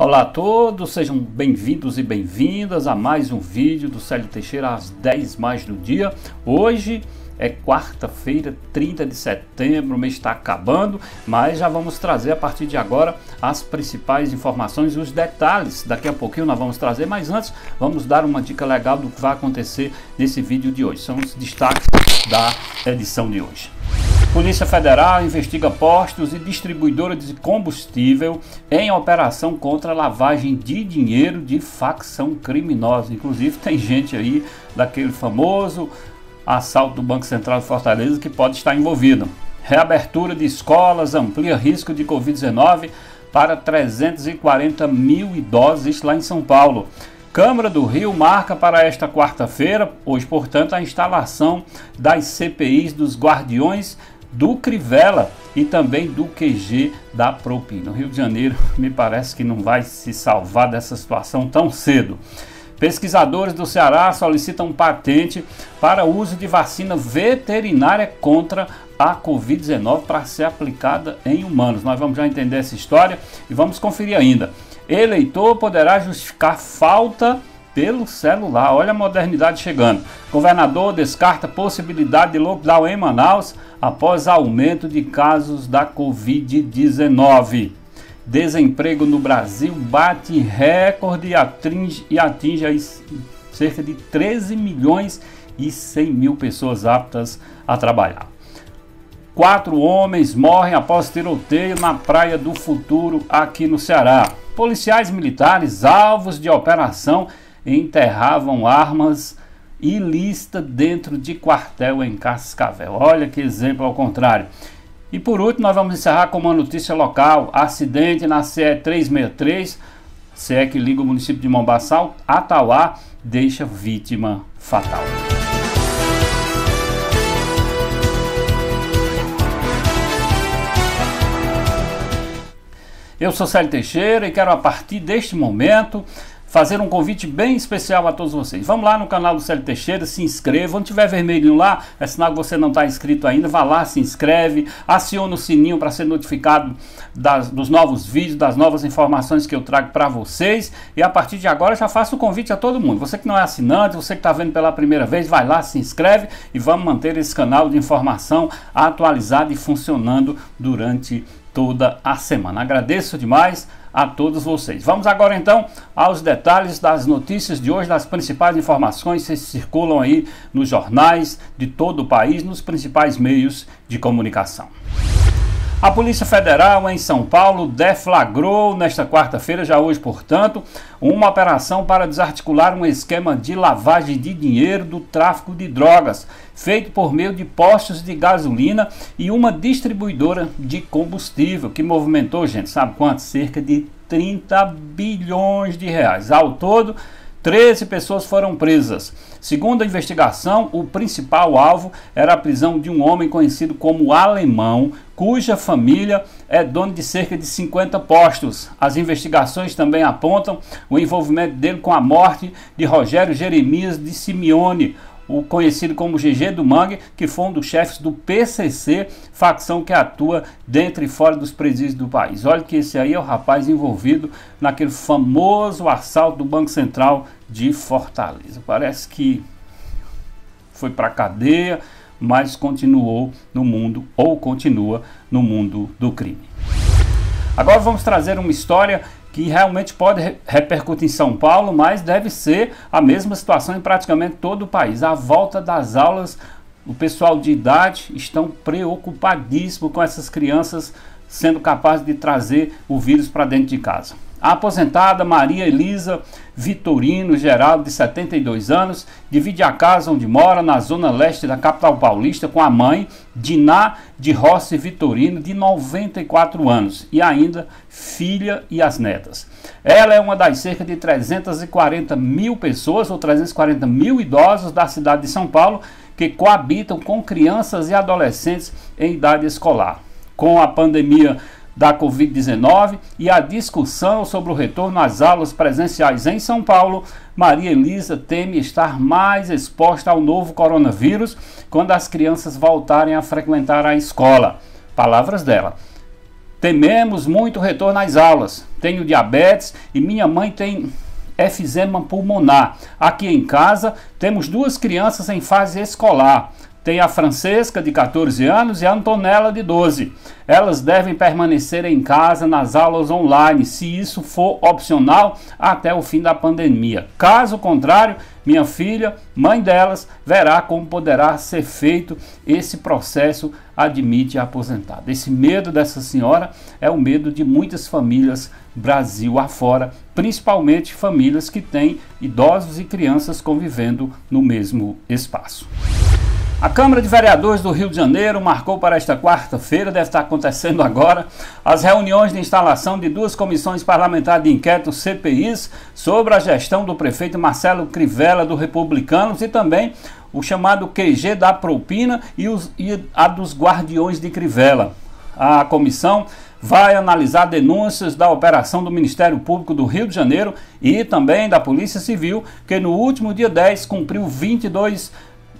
Olá a todos, sejam bem-vindos e bem-vindas a mais um vídeo do Célio Teixeira às 10 mais do dia. Hoje é quarta-feira, 30 de setembro, o mês está acabando, mas já vamos trazer a partir de agora as principais informações e os detalhes. Daqui a pouquinho nós vamos trazer, mas antes vamos dar uma dica legal do que vai acontecer nesse vídeo de hoje. São os destaques da edição de hoje. Polícia Federal investiga postos e distribuidoras de combustível em operação contra lavagem de dinheiro de facção criminosa. Inclusive tem gente aí daquele famoso assalto do Banco Central de Fortaleza que pode estar envolvido. Reabertura de escolas amplia risco de Covid-19 para 340 mil idosos, isso lá em São Paulo. Câmara do Rio marca para esta quarta-feira, hoje portanto, a instalação das CPIs dos guardiões do Crivella e também do QG da Propina. O Rio de Janeiro me parece que não vai se salvar dessa situação tão cedo. Pesquisadores do Ceará solicitam patente para o uso de vacina veterinária contra a Covid-19 para ser aplicada em humanos. Nós vamos já entender essa história e vamos conferir ainda. Eleitor poderá justificar falta pelo celular. Olha a modernidade chegando. Governador descarta possibilidade de lockdown em Manaus após aumento de casos da Covid-19. Desemprego no Brasil bate recorde e atinge aí cerca de 13 milhões e 100 mil pessoas aptas a trabalhar. 4 homens morrem após tiroteio na Praia do Futuro, aqui no Ceará. Policiais militares, alvos de operação, enterravam armas ilícitas dentro de quartel em Cascavel. Olha que exemplo ao contrário. E por último, nós vamos encerrar com uma notícia local. Acidente na CE 363, CE que liga o município de Mombaçal, Atauá, deixa vítima fatal. Eu sou Célio Teixeira e quero a partir deste momento fazer um convite bem especial a todos vocês. Vamos lá no canal do Célio Teixeira, se inscreva. Onde tiver vermelhinho lá, é sinal que você não está inscrito ainda. Vá lá, se inscreve, aciona o sininho para ser notificado dos novos vídeos, das novas informações que eu trago para vocês. E a partir de agora já faço o convite a todo mundo. Você que não é assinante, você que está vendo pela primeira vez, vai lá, se inscreve e vamos manter esse canal de informação atualizado e funcionando durante toda a semana. Agradeço demais a todos vocês. Vamos agora então aos detalhes das notícias de hoje, das principais informações que circulam aí nos jornais de todo o país, nos principais meios de comunicação. A Polícia Federal em São Paulo deflagrou nesta quarta-feira, já hoje portanto, uma operação para desarticular um esquema de lavagem de dinheiro do tráfico de drogas, feito por meio de postos de gasolina e uma distribuidora de combustível, que movimentou, gente, sabe quanto? Cerca de 30 bilhões de reais. Ao todo, 13 pessoas foram presas. Segundo a investigação, o principal alvo era a prisão de um homem conhecido como Alemão, cuja família é dona de cerca de 50 postos. As investigações também apontam o envolvimento dele com a morte de Rogério Jeremias de Simeone, o conhecido como GG do Mangue, que foi um dos chefes do PCC, facção que atua dentro e fora dos presídios do país. Olha que esse aí é o rapaz envolvido naquele famoso assalto do Banco Central de Fortaleza. Parece que foi para a cadeia, mas continuou no mundo, ou continua no mundo do crime. Agora vamos trazer uma história que realmente pode repercutir em São Paulo, mas deve ser a mesma situação em praticamente todo o país. A volta das aulas, o pessoal de idade estão preocupadíssimo com essas crianças sendo capazes de trazer o vírus para dentro de casa. A aposentada Maria Elisa Vitorino Geraldo, de 72 anos, divide a casa onde mora na zona leste da capital paulista com a mãe, Diná de Rossi Vitorino, de 94 anos, e ainda filha e as netas. Ela é uma das cerca de 340 mil pessoas, ou 340 mil idosos da cidade de São Paulo, que coabitam com crianças e adolescentes em idade escolar. Com a pandemia da Covid-19 e a discussão sobre o retorno às aulas presenciais em São Paulo, Maria Elisa teme estar mais exposta ao novo coronavírus quando as crianças voltarem a frequentar a escola. Palavras dela. Tememos muito retorno às aulas. Tenho diabetes e minha mãe tem efizema pulmonar. Aqui em casa temos 2 crianças em fase escolar. Tem a Francesca, de 14 anos, e a Antonella, de 12. Elas devem permanecer em casa nas aulas online, se isso for opcional, até o fim da pandemia. Caso contrário, minha filha, mãe delas, verá como poderá ser feito esse processo, admite a aposentada. Esse medo dessa senhora é o medo de muitas famílias Brasil afora, principalmente famílias que têm idosos e crianças convivendo no mesmo espaço. A Câmara de Vereadores do Rio de Janeiro marcou para esta quarta-feira, deve estar acontecendo agora, as reuniões de instalação de 2 comissões parlamentares de inquérito CPIs sobre a gestão do prefeito Marcelo Crivella do Republicanos e também o chamado QG da propina e a dos guardiões de Crivella. A comissão vai analisar denúncias da operação do Ministério Público do Rio de Janeiro e também da Polícia Civil, que no último dia 10 cumpriu 22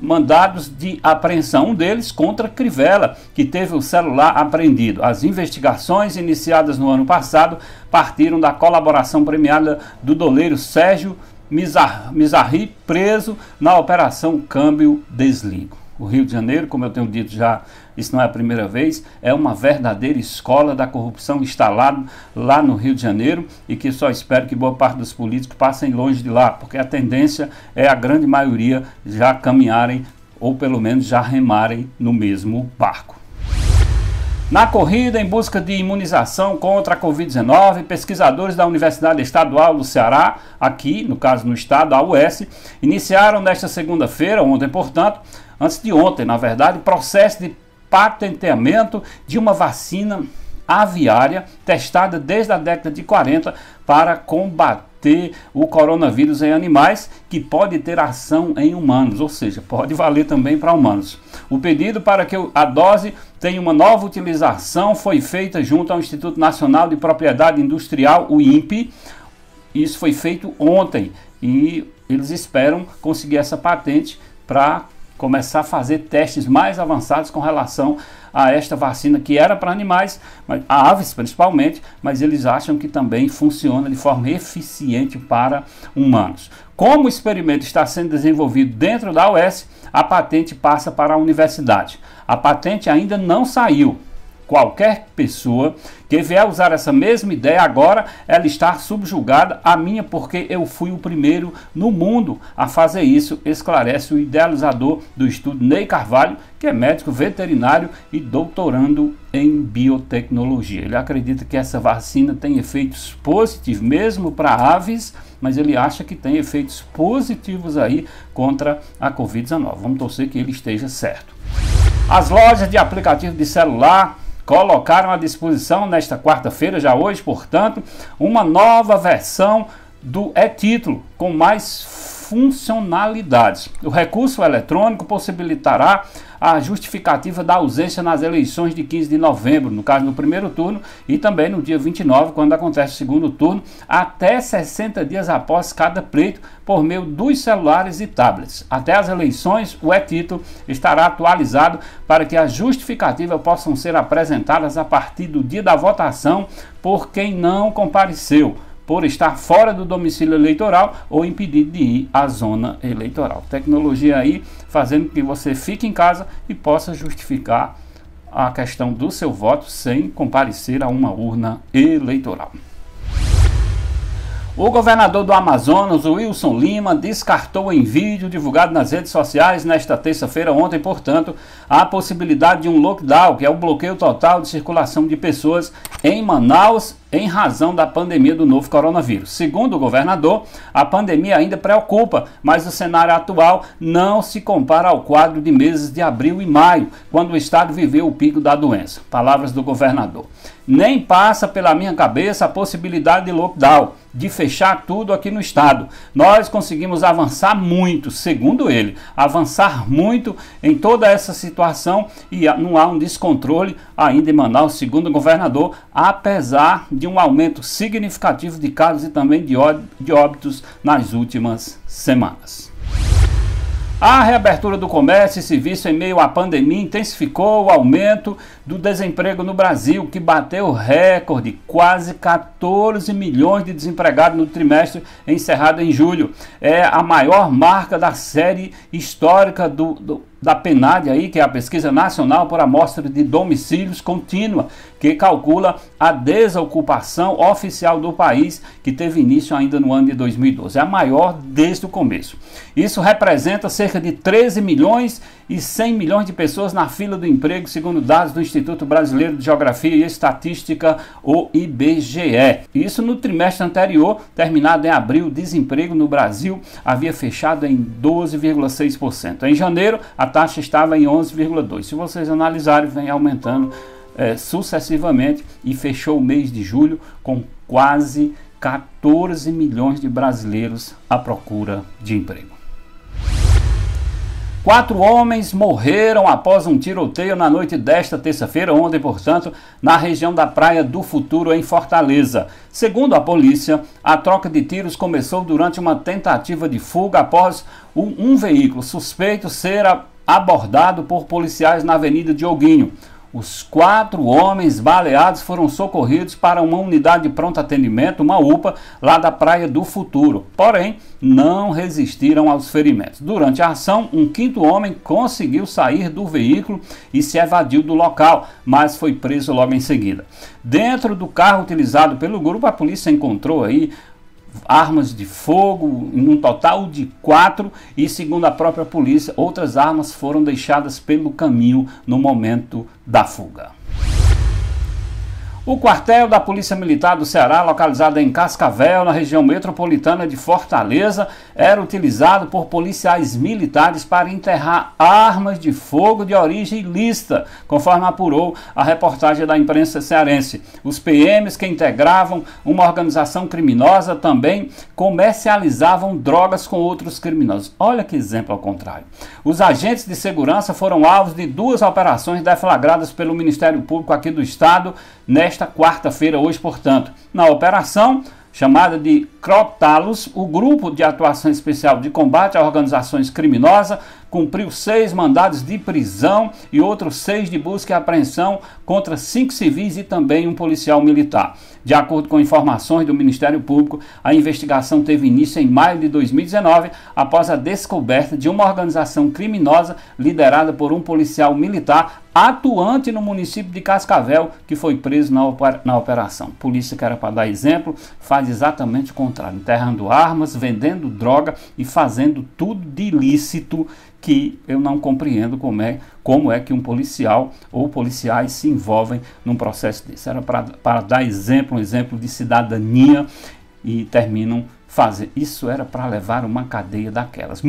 mandados de apreensão, um deles contra Crivella, que teve o celular apreendido. As investigações iniciadas no ano passado partiram da colaboração premiada do doleiro Sérgio Mizrahi, preso na Operação Câmbio Desligo. O Rio de Janeiro, como eu tenho dito já, isso não é a primeira vez, é uma verdadeira escola da corrupção instalada lá no Rio de Janeiro e que só espero que boa parte dos políticos passem longe de lá, porque a tendência é a grande maioria já caminharem ou pelo menos já remarem no mesmo barco. Na corrida em busca de imunização contra a Covid-19, pesquisadores da Universidade Estadual do Ceará, aqui, no caso no estado, a UES, iniciaram nesta segunda-feira, ontem, portanto, antes de ontem, na verdade, processo de patenteamento de uma vacina aviária testada desde a década de 40 para combater o coronavírus em animais, que pode ter ação em humanos, ou seja, pode valer também para humanos. O pedido para que a dose tenha uma nova utilização foi feita junto ao Instituto Nacional de Propriedade Industrial, o INPE. Isso foi feito ontem e eles esperam conseguir essa patente para começar a fazer testes mais avançados com relação a esta vacina que era para animais, aves principalmente, mas eles acham que também funciona de forma eficiente para humanos. Como o experimento está sendo desenvolvido dentro da UES, a patente passa para a universidade. A patente ainda não saiu. Qualquer pessoa que vier usar essa mesma ideia agora, ela está subjugada à minha, porque eu fui o primeiro no mundo a fazer isso, esclarece o idealizador do estudo, Ney Carvalho, que é médico veterinário e doutorando em biotecnologia. Ele acredita que essa vacina tem efeitos positivos, mesmo para aves, mas ele acha que tem efeitos positivos aí contra a Covid-19. Vamos torcer que ele esteja certo. As lojas de aplicativo de celular colocaram à disposição nesta quarta-feira, já hoje, portanto, uma nova versão do e-título com mais funcionalidades. O recurso eletrônico possibilitará a justificativa da ausência nas eleições de 15 de novembro, no caso no primeiro turno, e também no dia 29, quando acontece o segundo turno, até 60 dias após cada pleito, por meio dos celulares e tablets. Até as eleições, o e-título estará atualizado para que as justificativas possam ser apresentadas a partir do dia da votação por quem não compareceu, por estar fora do domicílio eleitoral ou impedido de ir à zona eleitoral. Tecnologia aí fazendo que você fique em casa e possa justificar a questão do seu voto sem comparecer a uma urna eleitoral. O governador do Amazonas, Wilson Lima, descartou em vídeo divulgado nas redes sociais nesta terça-feira, ontem, portanto, a possibilidade de um lockdown, que é o bloqueio total de circulação de pessoas em Manaus em razão da pandemia do novo coronavírus. Segundo o governador, a pandemia ainda preocupa, mas o cenário atual não se compara ao quadro de meses de abril e maio, quando o estado viveu o pico da doença. Palavras do governador. Nem passa pela minha cabeça a possibilidade de lockdown, de fechar tudo aqui no estado. Nós conseguimos avançar muito, segundo ele, avançar muito em toda essa situação e não há um descontrole ainda em Manaus, segundo o governador, apesar de um aumento significativo de casos e também de óbitos nas últimas semanas. A reabertura do comércio e serviço em meio à pandemia intensificou o aumento do desemprego no Brasil, que bateu o recorde, quase 14 milhões de desempregados no trimestre encerrado em julho. É a maior marca da série histórica da PNAD, aí, que é a Pesquisa Nacional por Amostra de Domicílios Contínua, que calcula a desocupação oficial do país, que teve início ainda no ano de 2012. É a maior desde o começo. Isso representa cerca de 13 milhões e 100 milhões de pessoas na fila do emprego, segundo dados do Instituto Brasileiro de Geografia e Estatística, o IBGE. Isso no trimestre anterior, terminado em abril, o desemprego no Brasil havia fechado em 12,6%. Em janeiro, a taxa estava em 11,2%. Se vocês analisarem, vem aumentando sucessivamente e fechou o mês de julho com quase 14 milhões de brasileiros à procura de emprego. 4 homens morreram após um tiroteio na noite desta terça-feira, ontem, portanto, na região da Praia do Futuro, em Fortaleza. Segundo a polícia, a troca de tiros começou durante uma tentativa de fuga após um veículo suspeito ser abordado por policiais na Avenida Dioguinho. Os 4 homens baleados foram socorridos para uma unidade de pronto atendimento, uma UPA, lá da Praia do Futuro. Porém, não resistiram aos ferimentos. Durante a ação, um 5º homem conseguiu sair do veículo e se evadiu do local, mas foi preso logo em seguida. Dentro do carro utilizado pelo grupo, a polícia encontrou aí armas de fogo, em um total de 4, e segundo a própria polícia, outras armas foram deixadas pelo caminho no momento da fuga. O quartel da Polícia Militar do Ceará, localizado em Cascavel, na região metropolitana de Fortaleza, era utilizado por policiais militares para enterrar armas de fogo de origem ilícita, conforme apurou a reportagem da imprensa cearense. Os PMs que integravam uma organização criminosa também comercializavam drogas com outros criminosos. Olha que exemplo ao contrário. Os agentes de segurança foram alvos de 2 operações deflagradas pelo Ministério Público aqui do Estado, nesta quarta-feira, hoje, portanto. Na operação, chamada de Crotalos, o Grupo de Atuação Especial de Combate a Organizações Criminosas cumpriu 6 mandados de prisão e outros 6 de busca e apreensão contra 5 civis e também um policial militar. De acordo com informações do Ministério Público, a investigação teve início em maio de 2019, após a descoberta de uma organização criminosa liderada por um policial militar atuante no município de Cascavel, que foi preso na operação. Polícia, que era para dar exemplo, faz exatamente o contrário, enterrando armas, vendendo droga e fazendo tudo de ilícito, que eu não compreendo como é que um policial ou policiais se envolvem num processo desse. Era para dar exemplo, um exemplo de cidadania, e terminam fazendo. Isso era para levar uma cadeia daquelas.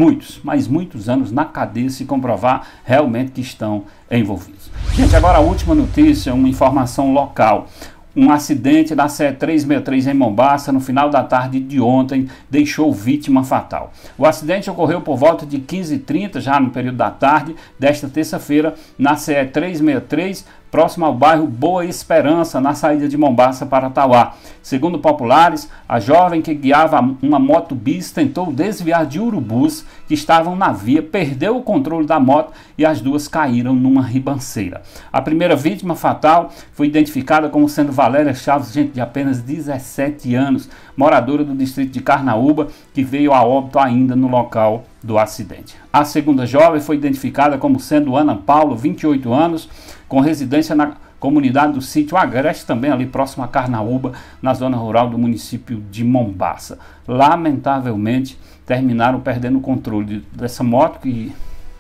Mas muitos anos na cadeia, se comprovar realmente que estão envolvidos. Gente, agora a última notícia, uma informação local. Um acidente da CE 363 em Mombaça, no final da tarde de ontem, deixou vítima fatal. O acidente ocorreu por volta de 15h30, já no período da tarde desta terça-feira, na CE 363, próximo ao bairro Boa Esperança, na saída de Mombaça para Tauá. Segundo populares, a jovem que guiava uma moto bis tentou desviar de urubus que estavam na via, perdeu o controle da moto e as duas caíram numa ribanceira. A primeira vítima fatal foi identificada como sendo Valéria Chaves, gente de apenas 17 anos, moradora do distrito de Carnaúba, que veio a óbito ainda no local do acidente. A segunda jovem foi identificada como sendo Ana Paula, 28 anos, com residência na comunidade do sítio Agreste, também ali próximo a Carnaúba, na zona rural do município de Mombaça. Lamentavelmente, terminaram perdendo o controle dessa moto que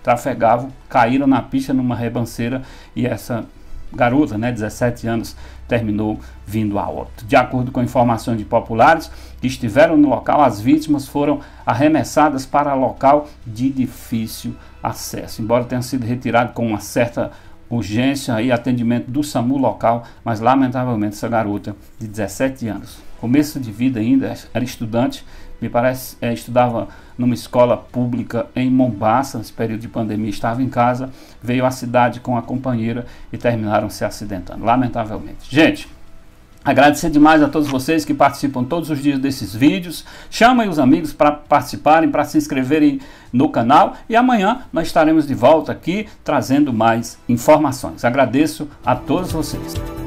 trafegavam, caíram na pista numa ribanceira e essa garota, 17 anos, terminou vindo a óbito. De acordo com informações de populares que estiveram no local, as vítimas foram arremessadas para local de difícil acesso. Embora tenha sido retirado com uma certa urgência e atendimento do SAMU local, mas lamentavelmente essa garota de 17 anos, começo de vida ainda, era estudante, me parece, estudava numa escola pública em Mombaça, nesse período de pandemia estava em casa, veio à cidade com a companheira e terminaram se acidentando, lamentavelmente. Gente, Agradecer demais a todos vocês que participam todos os dias desses vídeos. Chamem os amigos para participarem, para se inscreverem no canal. E amanhã nós estaremos de volta aqui trazendo mais informações. Agradeço a todos vocês.